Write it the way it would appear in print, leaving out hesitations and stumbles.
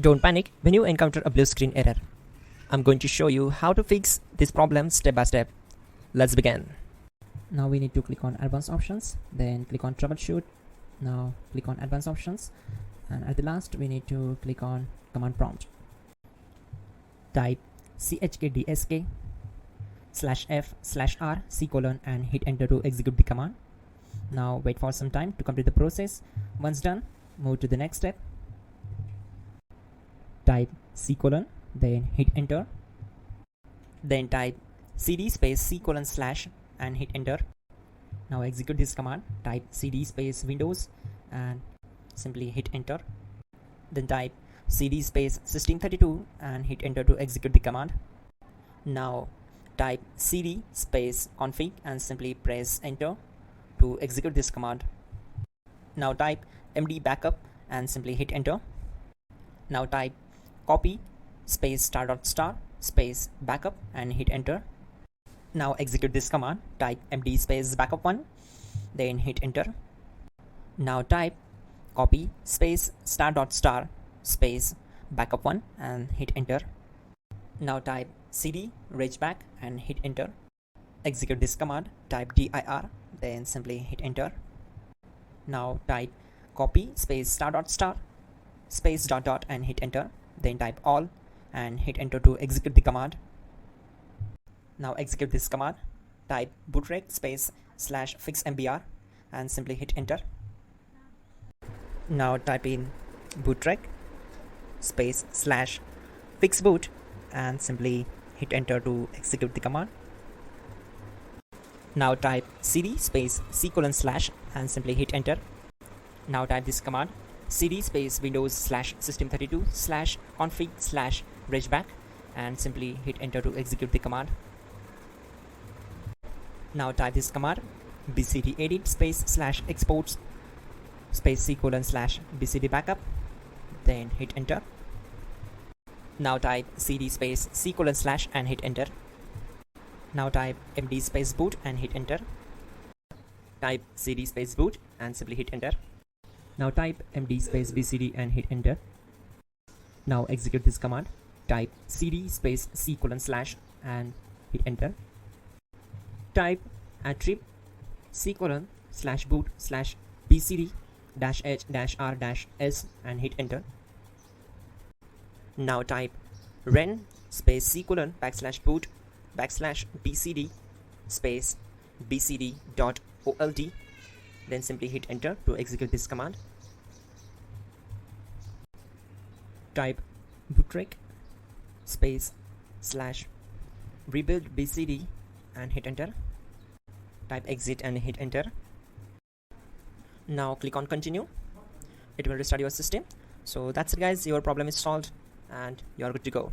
Don't panic when you encounter a blue screen error. I'm going to show you how to fix this problem step by step. Let's begin. Now we need to click on advanced options, then click on troubleshoot. Now click on advanced options, and at the last we need to click on command prompt. Type chkdsk/f/r:" and hit enter to execute the command. Now wait for some time to complete the process. Once done, move to the next step. Type c:, then hit enter. Then type cd space c:/ and hit enter. Now execute this command. Type cd space Windows and simply hit enter. Then type cd space system32 and hit enter to execute the command. Now type cd space config and simply press enter to execute this command. Now type md backup and simply hit enter. Now type copy space *** space backup and hit enter. Now execute this command. Type md space backup1, then hit enter. Now type copy space *** space backup1 and hit enter. Now type cd regback and hit enter. Execute this command. Type dir, then simply hit enter. Now type copy space *** space .. and hit enter. Then type all and hit enter to execute the command. Now execute this command. Type bootrec space /fixmbr and simply hit enter. Now type in bootrec space /fixboot and simply hit enter to execute the command. Now type cd space c:/ and simply hit enter. Now type this command. cd space Windows /system32 /config /regback and simply hit enter to execute the command. Now type this command. bcd edit space /exports space c:/ bcd backup, then hit enter. Now type cd space c:/ and hit enter. Now type md space boot and hit enter. Type cd space boot and simply hit enter. Now type md space bcd and hit enter. Now execute this command. Type cd space c:/ and hit enter. Type attrib c:/boot /bcd-h-r-s and hit enter. Now type ren space c:/boot /bcd space bcd.old, then simply hit enter to execute this command. Type bootrec space /rebuild bcd and hit enter. Type exit and hit enter. Now click on continue. It will restart your system. So that's it guys, your problem is solved and you're good to go.